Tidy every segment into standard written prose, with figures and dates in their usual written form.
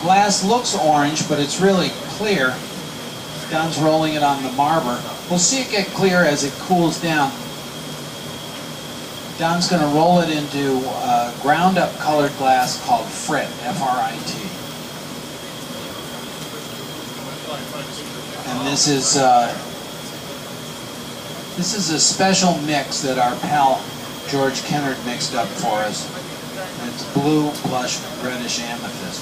glass looks orange, but it's really clear. Don's rolling it on the marber. We'll see it get clear as it cools down. Don's going to roll it into ground up colored glass called Frit, F-R-I-T. And this is a special mix that our pal George Kennard mixed up for us. It's blue, blush, reddish amethyst.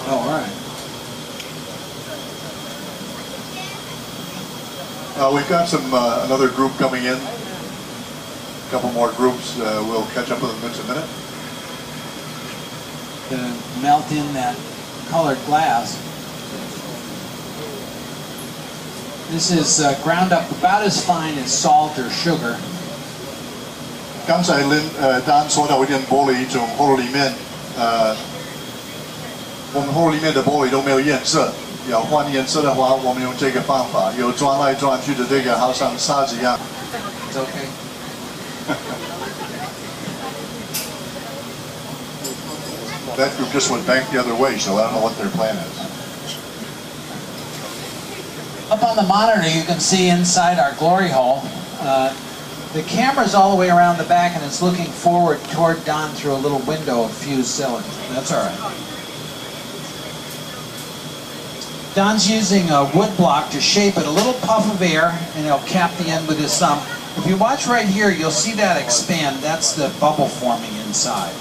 Oh, all right. We've got another group coming in. A couple more groups. We'll catch up with them in just a minute. To melt in that colored glass. This is ground up about as fine as salt or sugar. 刚才Dan 说到一件玻璃种葫芦里面，我们葫芦里面的玻璃都没有颜色。要换颜色的话，我们用这个方法，有转来转去的这个，好像沙子一样。It's okay. That group just went back the other way, so I don't know what their plan is. Up on the monitor, you can see inside our glory hole. The camera's all the way around the back, and it's looking forward toward Don through a little window of fused silicon. That's all right. Don's using a wood block to shape it, a little puff of air, and he'll cap the end with his thumb. If you watch right here, you'll see that expand. That's the bubble forming inside.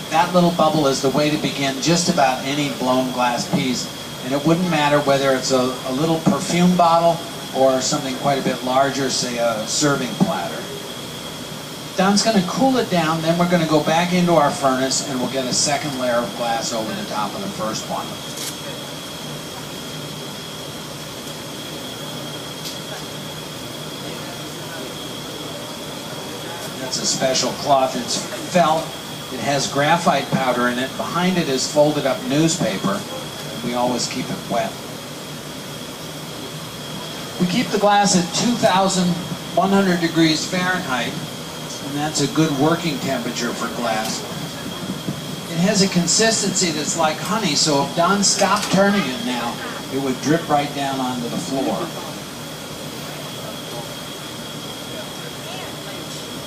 That little bubble is the way to begin just about any blown glass piece, and it wouldn't matter whether it's a little perfume bottle or something quite a bit larger, say a serving platter. Don's going to cool it down, then we're going to go back into our furnace and we'll get a second layer of glass over the top of the first one. That's a special cloth. It's felt. It has graphite powder in it. Behind it is folded up newspaper. We always keep it wet. We keep the glass at 2,100 degrees Fahrenheit, and that's a good working temperature for glass. It has a consistency that's like honey, so if Don stopped turning it now, it would drip right down onto the floor.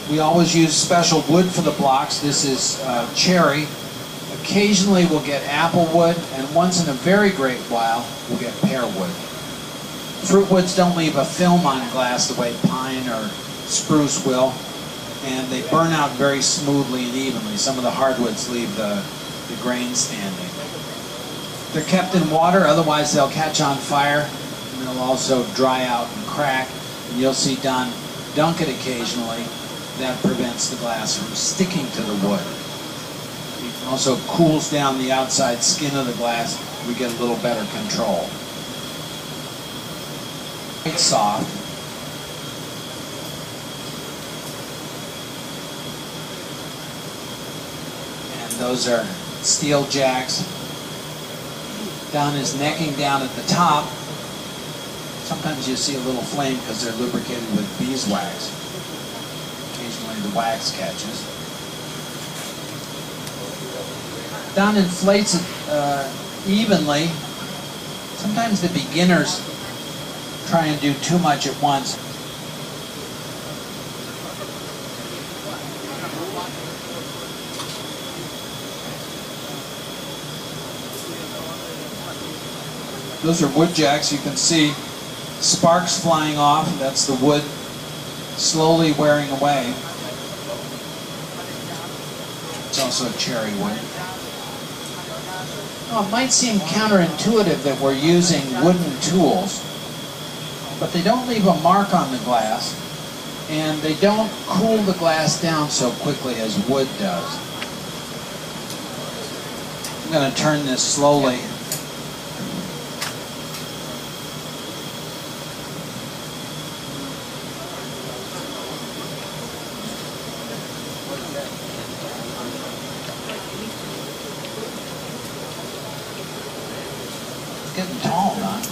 We always use special wood for the blocks. This is cherry. Occasionally we'll get apple wood, and once in a very great while we'll get pear wood. Fruit woods don't leave a film on glass the way pine or spruce will, and they burn out very smoothly and evenly. Some of the hardwoods leave the grain standing. They're kept in water, otherwise they'll catch on fire, and they'll also dry out and crack, and you'll see Don dunk it occasionally. That prevents the glass from sticking to the wood. It also cools down the outside skin of the glass. We get a little better control. It's soft. And those are steel jacks. Don is necking down at the top. Sometimes you see a little flame because they're lubricated with beeswax. Occasionally the wax catches. Don inflates it evenly. Sometimes the beginners try and do too much at once. Those are wood jacks. You can see sparks flying off. That's the wood slowly wearing away. It's also cherry wood. Now, it might seem counterintuitive that we're using wooden tools, but they don't leave a mark on the glass, and they don't cool the glass down so quickly as wood does. I'm going to turn this slowly. getting tall, Don.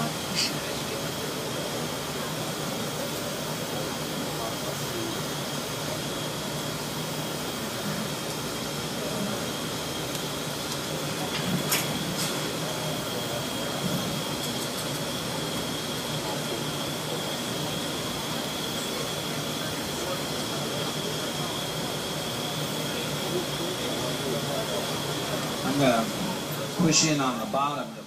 I'm going to push in on the bottom.